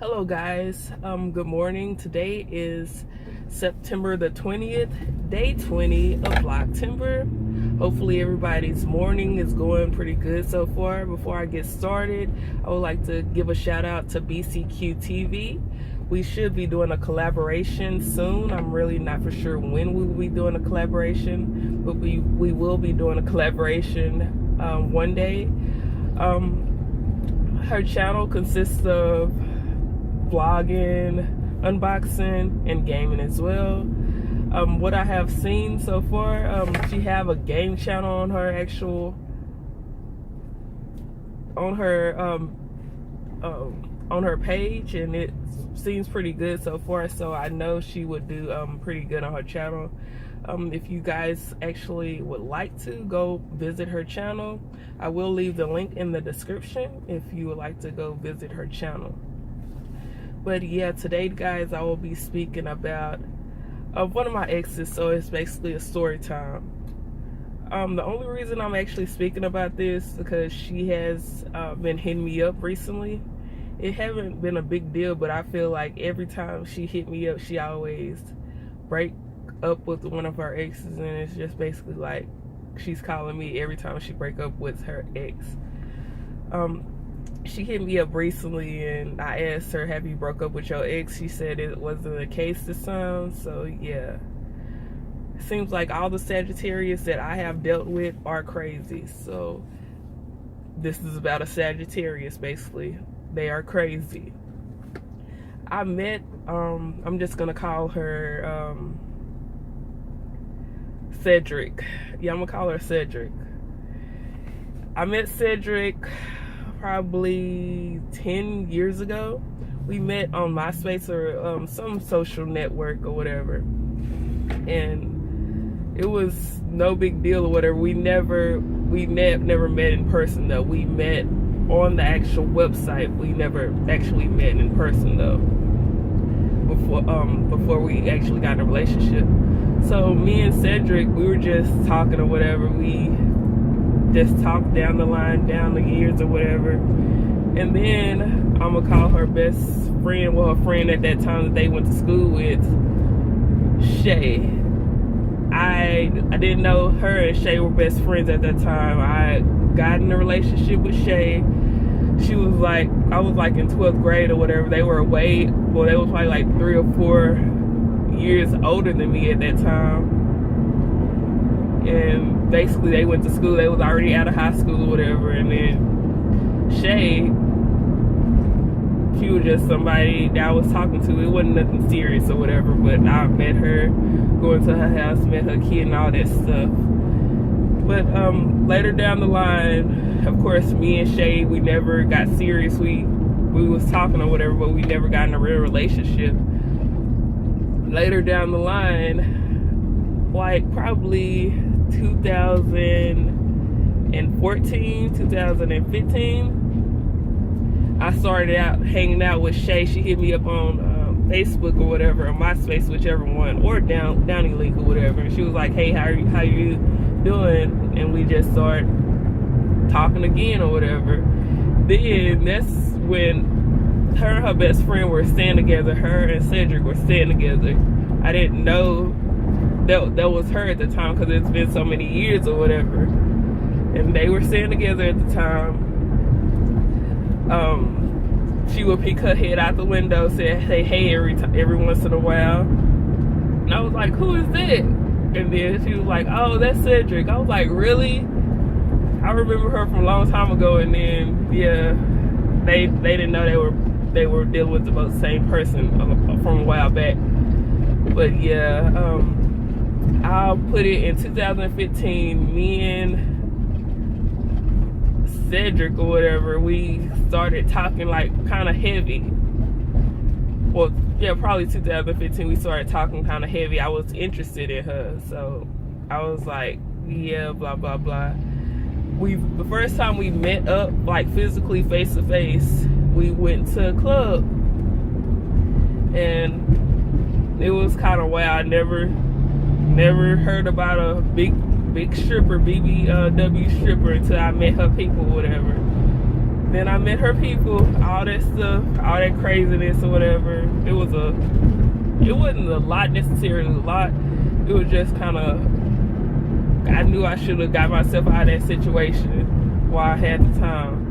Hello guys, good morning. Today is September the 20th, day 20 of VLOGTEMBER. Hopefully everybody's morning is going pretty good so far. Before I get started, I would like to give a shout out to BCQ TV. We should be doing a collaboration soon. I'm really not for sure when we will be doing a collaboration, but we will be doing a collaboration one day. Her channel consists of vlogging, unboxing, and gaming as well. What I have seen so far, she have a game channel on her on her page, and it seems pretty good so far, so I know she would do pretty good on her channel. If you guys actually would like to go visit her channel, I will leave the link in the description if you would like to go visit her channel. But yeah, today guys, I will be speaking about one of my exes, so it's basically a story time. The only reason I'm actually speaking about this is because she has been hitting me up recently. It haven't been a big deal, but I feel like every time she hit me up, she always break up with one of her exes, and it's just basically like she's calling me every time she break up with her ex. She hit me up recently and I asked her, have you broke up with your ex? She said it wasn't the case this time. So yeah, it seems like all the Sagittarius that I have dealt with are crazy. So this is about a Sagittarius, basically. They are crazy. I met, I'm just gonna call her Cedric. Yeah, I'm gonna call her Cedric. I met Cedric probably 10 years ago. We met on MySpace or some social network or whatever, and it was no big deal or whatever. We never met in person though. We met on the actual website. We never actually met in person though, before we actually got in a relationship. So me and Cedric, we were just talking or whatever. We just talked down the line, down the years or whatever. And then I'm gonna call her best friend, well, her friend at that time that they went to school with, Shay. I didn't know her and Shay were best friends at that time. I got in a relationship with Shay. She was like, I was like in 12th grade or whatever. They were away, well, they was probably like 3 or 4 years older than me at that time. And basically they went to school. They was already out of high school or whatever. And then Shay, she was just somebody that I was talking to. It wasn't nothing serious or whatever, but I met her, going to her house, met her kid and all that stuff. But later down the line, of course, me and Shay, we never got serious. We was talking or whatever, but we never got in a real relationship. Later down the line, like probably 2014, 2015, I started out hanging out with Shay. She hit me up on Facebook or whatever, or MySpace, whichever one, or Downing Link or whatever. And she was like, hey, how you doing? And we just started talking again or whatever. Then that's when her and her best friend were staying together. Her and Cedric were staying together. I didn't know that was her at the time because it's been so many years or whatever. And they were staying together at the time. She would peek her head out the window, say hey every once in a while. And I was like, who is that? And then she was like, oh, that's Cedric. I was like, really? I remember her from a long time ago. And then yeah, they didn't know they were dealing with the same person from a while back. But yeah, I'll put it in 2015, me and Cedric or whatever, we started talking like kind of heavy. Well, yeah, probably 2015 we started talking kind of heavy. I was interested in her, so I was like, yeah, blah blah blah. The first time we met up, like physically face to face, we went to a club, and it was kind of wild. I never heard about a big stripper, BBW stripper, until I met her people or whatever. Then I met her people, all that stuff, all that craziness or whatever. It wasn't a lot necessarily, a lot. It was just kind of, I knew I should have got myself out of that situation while I had the time.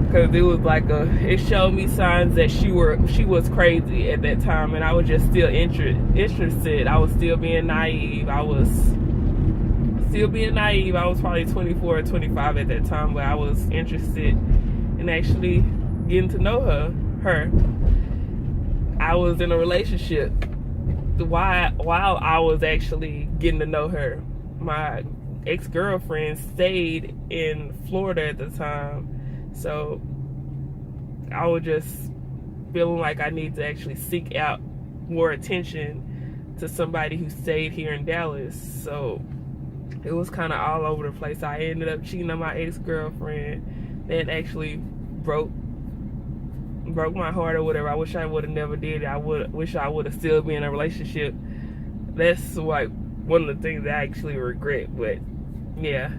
Because it was like it showed me signs that she was crazy at that time, and I was just still interested. I was still being naive. I was probably 24 or 25 at that time, but I was interested in actually getting to know her. I was in a relationship while I was actually getting to know her. My ex-girlfriend stayed in Florida at the time, so I was just feeling like I need to actually seek out more attention to somebody who stayed here in Dallas. So it was kind of all over the place. I ended up cheating on my ex-girlfriend. That actually broke my heart or whatever. I wish I would have never did it. Wish I would have still been in a relationship. That's like one of the things that I actually regret. But yeah,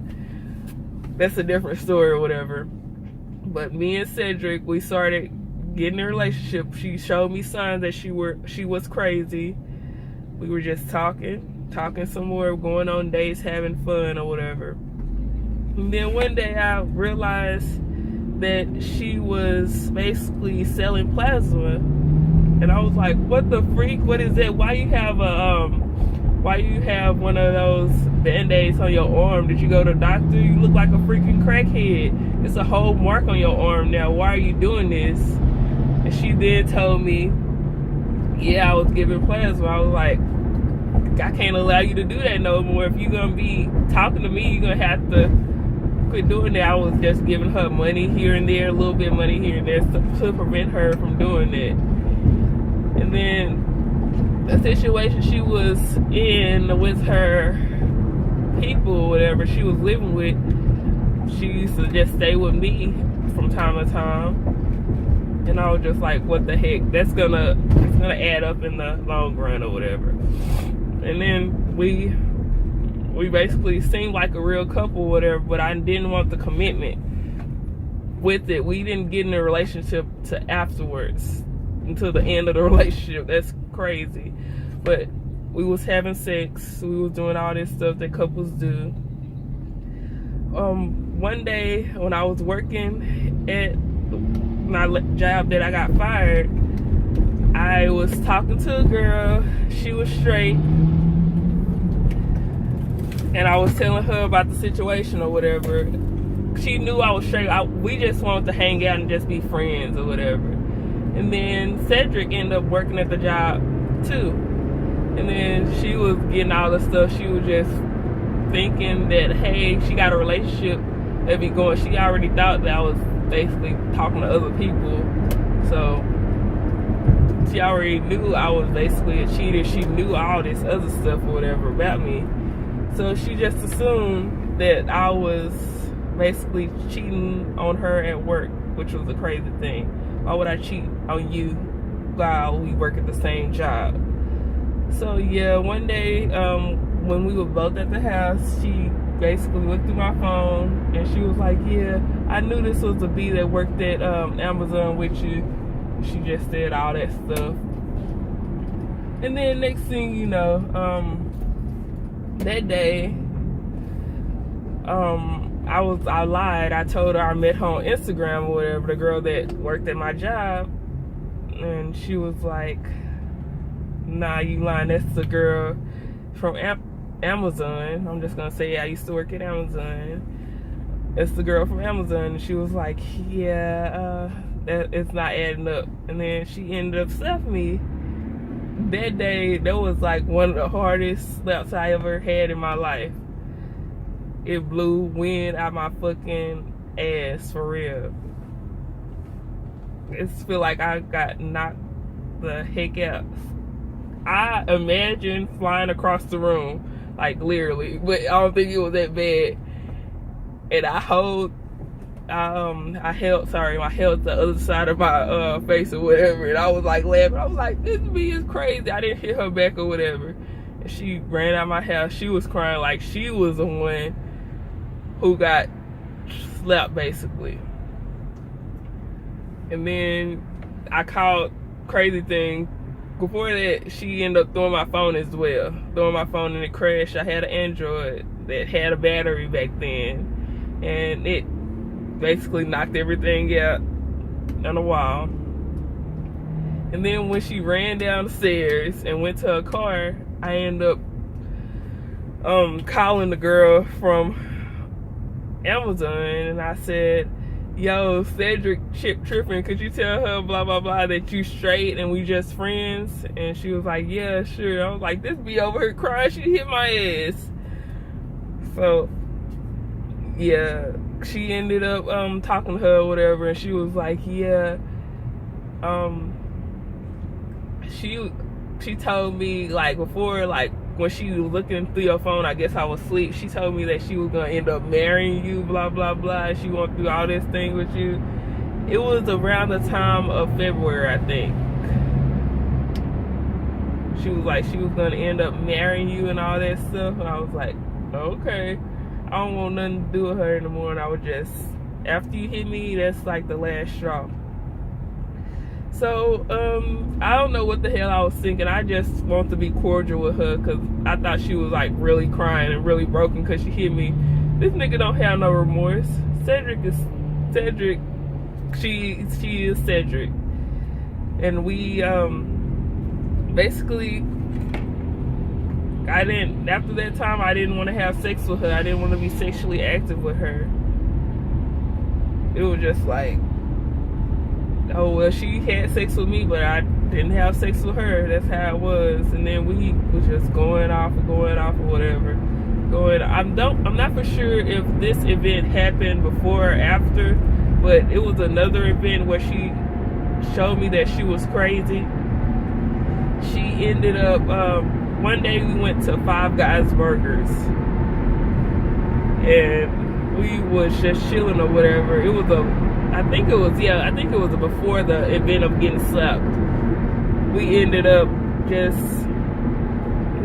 that's a different story or whatever. But me and Cedric, we started getting in a relationship. She showed me signs that she was crazy. We were just talking some more, going on dates, having fun or whatever. And then one day I realized that she was basically selling plasma, and I was like, what the freak, what is that? Why you have one of those band-aids on your arm? Did you go to the doctor? You look like a freaking crackhead. It's a whole mark on your arm now. Why are you doing this? And she then told me, yeah, I was giving plasma. I was like, I can't allow you to do that no more. If you're gonna be talking to me, you're gonna have to quit doing that. I was just giving her money here and there, a little bit of money here and there to prevent her from doing that. And then the situation she was in with her people or whatever she was living with, she used to just stay with me from time to time. And I was just like, what the heck? It's gonna add up in the long run or whatever. And then we basically seemed like a real couple or whatever, but I didn't want the commitment with it. We didn't get in a relationship to afterwards, until the end of the relationship. That's crazy. But we was having sex. We was doing all this stuff that couples do. One day when I was working at my job that I got fired, I was talking to a girl. She was straight, and I was telling her about the situation or whatever. She knew I was straight. We just wanted to hang out and just be friends or whatever. And then Cedric ended up working at the job too. And then she was getting all the stuff. She was just thinking that, hey, she got a relationship that be going. She already thought that I was basically talking to other people. So she already knew I was basically a cheater. She knew all this other stuff or whatever about me. So she just assumed that I was basically cheating on her at work, which was a crazy thing. Why would I cheat on you while we work at the same job? So yeah, one day when we were both at the house, she basically looked through my phone and she was like, yeah, I knew this was the bee that worked at Amazon with you. She just said all that stuff. And then next thing you know, that day, I lied. I told her I met her on Instagram or whatever, the girl that worked at my job. And she was like, nah, you lying. That's the girl from Amazon. I'm just gonna say, I used to work at Amazon. It's the girl from Amazon. And she was like, yeah, it's not adding up. And then she ended up slapping me. That day, that was like one of the hardest slaps I ever had in my life. It blew wind out my fucking ass, for real. It feel like I got knocked the heck out. I imagined flying across the room, like literally, but I don't think it was that bad. And I held the other side of my face or whatever, and I was like laughing. I was like, this bee is crazy. I didn't hit her back or whatever. And she ran out my house. She was crying like she was the one who got slept basically. And then I called crazy thing. Before that, she ended up throwing my phone as well. Throwing my phone and it crashed. I had an Android that had a battery back then. And it basically knocked everything out on the wall. And then when she ran down the stairs and went to her car, I ended up calling the girl from Amazon, and I said, yo, Cedric tripping, could you tell her blah blah blah that you straight and we just friends? And she was like, yeah, sure. I was like, this be over here crying, she hit my ass. So yeah, she ended up talking to her or whatever, and she was like, yeah, she told me, like, before, like, when she was looking through your phone, I guess I was asleep, she told me that she was gonna end up marrying you, blah blah blah. She went through all this thing with you. It was around the time of February, I think. She was like, she was gonna end up marrying you and all that stuff. And I was like, okay, I don't want nothing to do with her anymore. And I was just, after you hit me, that's like the last straw. So, I don't know what the hell I was thinking. I just want to be cordial with her because I thought she was like really crying and really broken because she hit me. This nigga don't have no remorse. Cedric is Cedric. She is Cedric. And we, basically, after that time, I didn't want to have sex with her. I didn't want to be sexually active with her. It was just like, oh, well, she had sex with me, but I didn't have sex with her. That's how it was. And then we was just going off or whatever. I'm not for sure if this event happened before or after, but it was another event where she showed me that she was crazy. She ended up, one day we went to Five Guys Burgers. And we was just chilling or whatever. I think it was before the event of getting slapped. We ended up just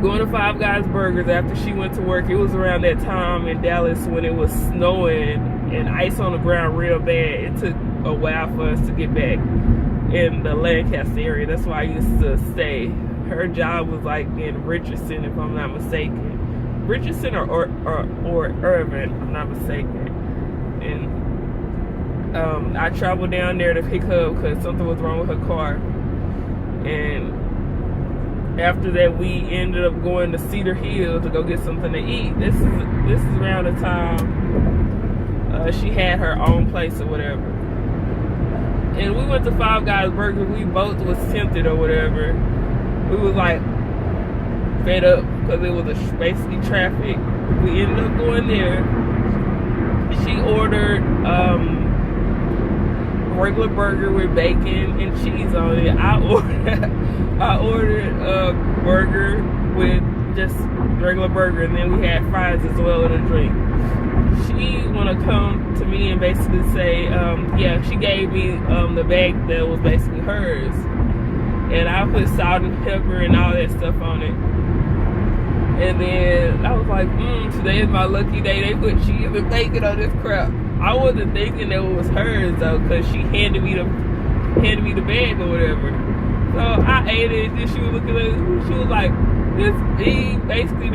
going to Five Guys Burgers after she went to work. It was around that time in Dallas when it was snowing and ice on the ground real bad. It took a while for us to get back in the Lancaster area. That's where I used to stay. Her job was like in Richardson, if I'm not mistaken. Richardson or Irvin, if I'm not mistaken. And I traveled down there to pick her up because something was wrong with her car. And after that, we ended up going to Cedar Hill to go get something to eat. This is around the time she had her own place or whatever. And we went to Five Guys Burger. We both was tempted or whatever. We was like fed up because it was basically traffic. We ended up going there. She ordered regular burger with bacon and cheese on it. I ordered a burger with just regular burger, and then we had fries as well and a drink. She wanna come to me and basically say, yeah, she gave me the bag that was basically hers, and I put salt and pepper and all that stuff on it. And then I was like, today is my lucky day. They put cheese and bacon on this crap. I wasn't thinking that it was hers though, cause she handed me the bag or whatever. So I ate it, and she was looking at it. She was like, he basically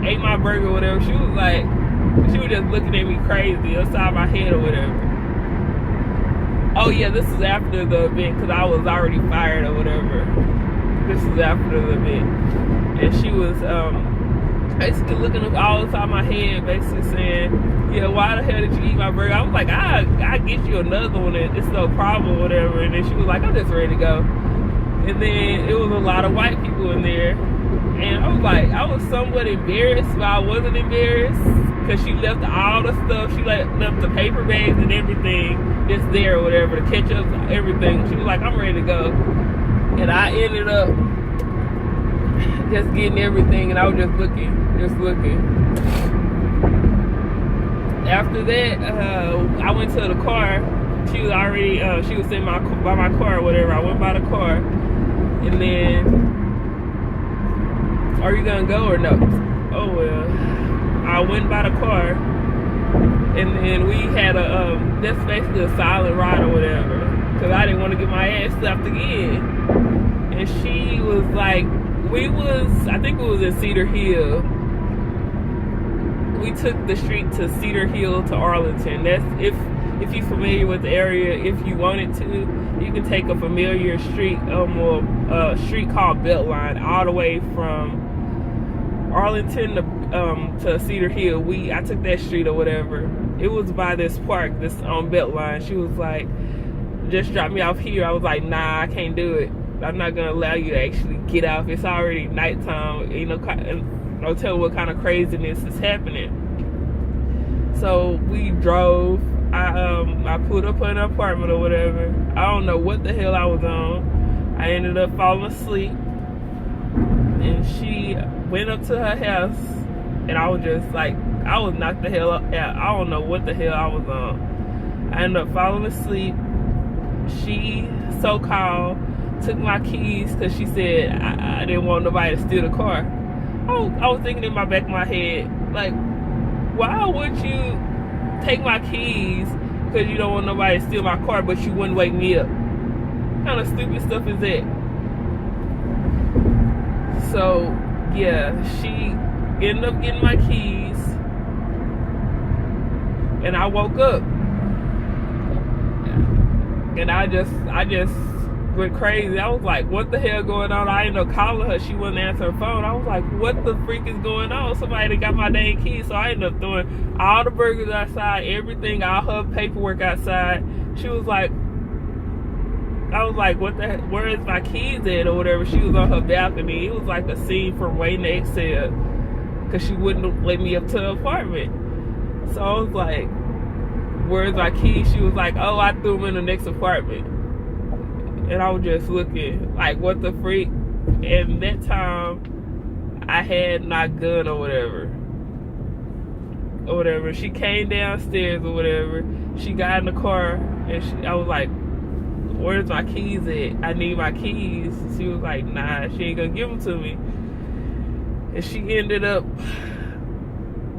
ate my burger or whatever. She was just looking at me crazy upside my head or whatever. Oh yeah, this is after the event, cause I was already fired or whatever. This is after the event. And she was basically looking up all inside my head, basically saying, yeah, why the hell did you eat my burger? I was like, I get you another one, and it's no problem or whatever. And then she was like, I'm just ready to go. And then it was a lot of white people in there, and I was like, I was somewhat embarrassed, but I wasn't embarrassed because she left all the stuff. She left the paper bags and everything just there or whatever, the ketchup, everything. She was like, I'm ready to go. And I ended up just getting everything, and I was just looking. After that, I went to the car. She was already, she was sitting by my car or whatever. I went by the car, and then, are you gonna go or no? Oh well. I went by the car, And then we had a, that's basically a silent ride or whatever. Because I didn't want to get my ass slapped again. And she was like, I think it was in Cedar Hill. We took the street to Cedar Hill to Arlington. That's, if you're familiar with the area, if you wanted to, you can take a familiar street, or a street called Beltline, all the way from Arlington to Cedar Hill. I took that street or whatever. It was by this park, this Beltline. She was like, just drop me off here. I was like, nah, I can't do it. I'm not gonna allow you to actually get off. It's already nighttime. You know, don't tell what kind of craziness is happening. So we drove. I put up in an apartment or whatever. I don't know what the hell I was on. I ended up falling asleep, and she went up to her house, and I was just like, I was knocked the hell out. I don't know what the hell I was on. I ended up falling asleep. She so-called took my keys because she said I didn't want nobody to steal the car. I was thinking in my back of my head, like, why would you take my keys because you don't want nobody to steal my car, but you wouldn't wake me up? What kind of stupid stuff is that? So yeah, she ended up getting my keys, and I woke up, and I just went crazy. I was like, what the hell going on? I ended up calling her. She wouldn't answer her phone. I was like, what the freak is going on? Somebody got my dang keys. So I ended up throwing all the burgers outside, everything, all her paperwork outside. She was like, I was like, what the heck? Where is my keys at or whatever? She was on her balcony. It was like a scene from Waiting to Exhale, because she wouldn't let me up to the apartment. So I was like, where's my keys? She was like, oh, I threw them in the next apartment. And I was just looking like, what the freak? And that time I had my gun or whatever. She came downstairs or whatever. She got in the car, and I was like, where's my keys at? I need my keys. She was like, nah, she ain't gonna give them to me. And she ended up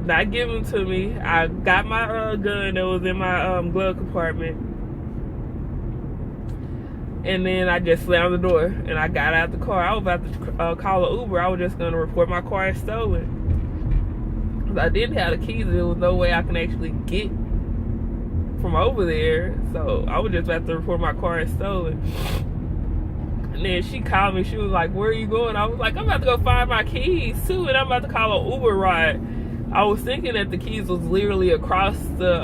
not giving them to me. I got my gun that was in my glove compartment. And then I just slammed the door, and I got out the car. I was about to call an Uber. I was just going to report my car as stolen. Because I didn't have the keys. There was no way I can actually get from over there. So I was just about to report my car as stolen. And then she called me. She was like, where are you going? I was like, I'm about to go find my keys too, and I'm about to call an Uber ride. I was thinking that the keys was literally across the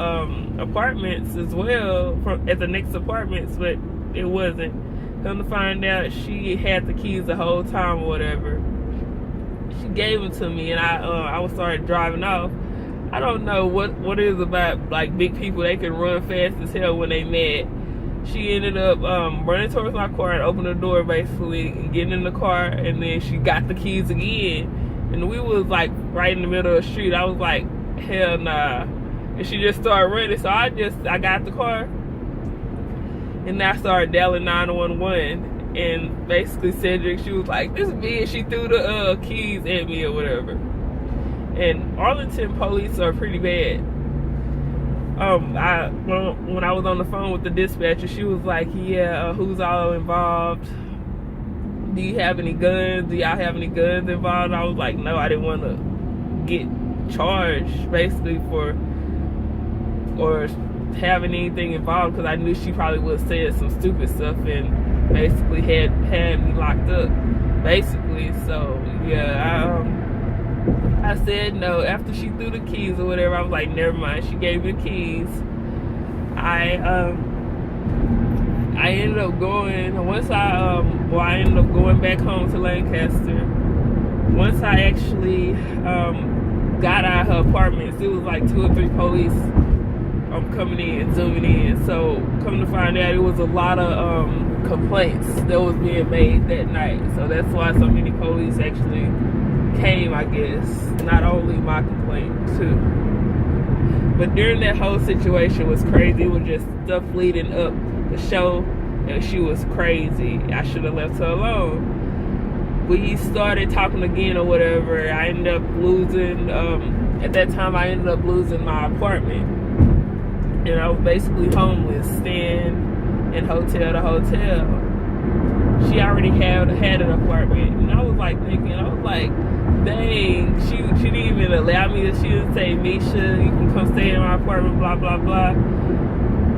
apartments as well, at the next apartments, but it wasn't. Come to find out, she had the keys the whole time or whatever. She gave them to me, and I started driving off. I don't know what it is about, like, big people. They can run fast as hell when they mad. She ended up running towards my car and opened the door basically and getting in the car, and then she got the keys again. And we was like right in the middle of the street. I was like, hell nah. And she just started running, so I got the car. And I started dialing 911, and basically Cedric, she was like, this bitch, she threw the keys at me or whatever. And Arlington police are pretty bad. When I was on the phone with the dispatcher, she was like, yeah, who's all involved? Do you have any guns? Do y'all have any guns involved? I was like, no, I didn't want to get charged basically or having anything involved, because I knew she probably would have said some stupid stuff and basically had me locked up basically. So yeah, I said no. After she threw the keys or whatever, I was like, never mind. She gave me the keys. I ended up going, I ended up going back home to Lancaster. Once I actually got out of her apartments, it was like 2 or 3 police coming in, zooming in. So come to find out, it was a lot of complaints that was being made that night. So that's why so many police actually came, I guess. Not only my complaint too. But during that whole situation was crazy. It was just stuff leading up the show, and she was crazy. I should have left her alone. We started talking again or whatever. I ended up losing, at that time I ended up losing my apartment. and I was basically homeless, staying in hotel to hotel. She already had an apartment, and I was like thinking, dang, she didn't even allow me to. She didn't say, Misha, you can come stay in my apartment, blah blah blah.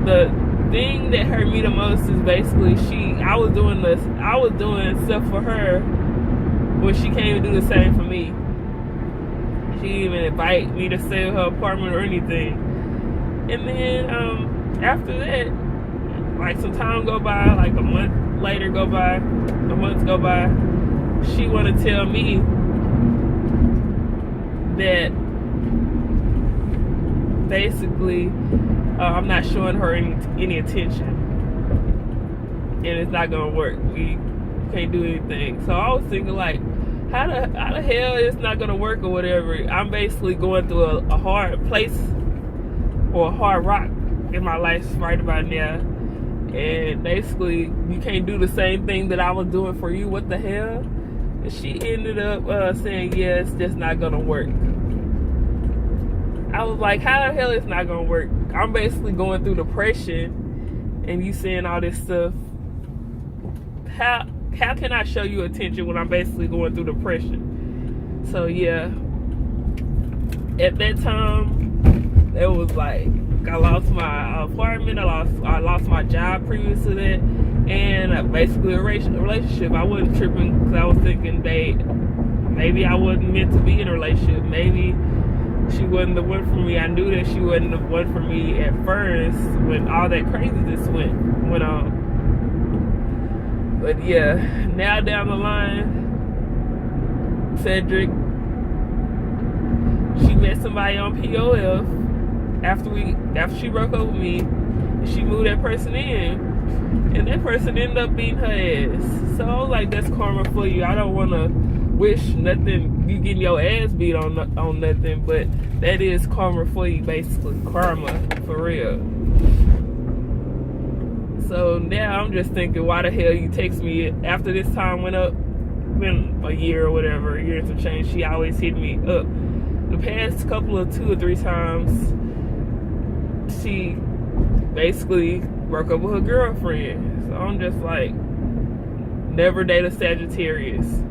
The thing that hurt me the most is basically I was doing stuff for her when she can't even do the same for me. She didn't even invite me to stay in her apartment or anything. And then after that, like some time go by, like a month go by, she want to tell me that basically I'm not showing her any attention, and it's not gonna work. We can't do anything. So I was thinking, like, how the hell it's not gonna work or whatever. I'm basically going through a hard place or a hard rock in my life right about now, and basically you can't do the same thing that I was doing for you. What the hell? And she ended up saying, yeah, it's just not gonna work. I was like, how the hell it's not gonna work? I'm basically going through depression, and you saying all this stuff. How can I show you attention when I'm basically going through depression? So yeah, at that time, it was like I lost my apartment, I lost my job previous to that, and basically a relationship. I wasn't tripping because I was thinking, maybe I wasn't meant to be in a relationship. Maybe she wasn't the one for me. I knew that she wasn't the one for me at first when all that craziness went on. But yeah, now down the line, Cedric, she met somebody on POF after she broke up with me, and she moved that person in, and that person ended up beating her ass. So I was like, that's karma for you. I don't want to wish nothing, you getting your ass beat on nothing, but that is karma for you, basically. Karma, for real. So now I'm just thinking, why the hell you text me after this time went up, been a year or whatever, a year and some change. She always hit me up. The past couple of 2 or 3 times, she basically broke up with her girlfriend. So I'm just like, never date a Sagittarius.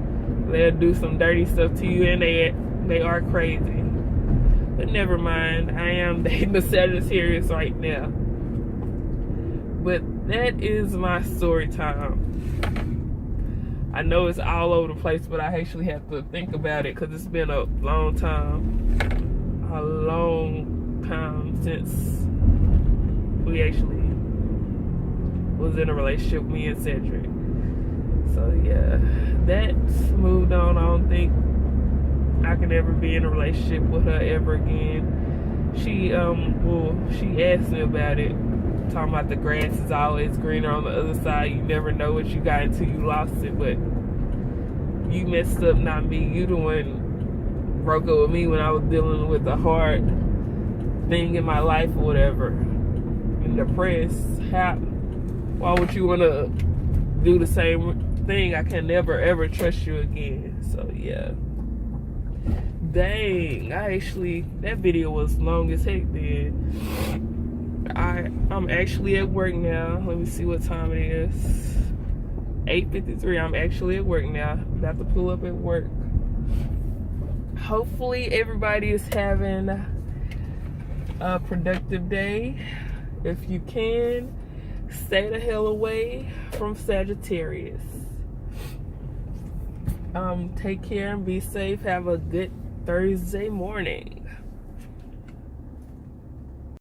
They'll do some dirty stuff to you, and they are crazy. But never mind, I am dating a Sagittarius right now. But that is my story time. I know it's all over the place, but I actually have to think about it because it's been a long time since we actually was in a relationship, me and Cedric. So yeah, that's moved on. I don't think I can ever be in a relationship with her ever again. She asked me about it, talking about the grass is always greener on the other side. You never know what you got until you lost it. But you messed up, not me. You the one broke up with me when I was dealing with a hard thing in my life or whatever, and depressed. Why would you want to do the same thing? I can never ever trust you again. So yeah, dang, that video was long as heck then. I'm actually at work now. Let me see what time it is. 8:53. I'm actually at work now. About to pull up at work. Hopefully everybody is having a productive day. If you can, stay the hell away from Sagittarius. Take care and be safe. Have a good Thursday morning.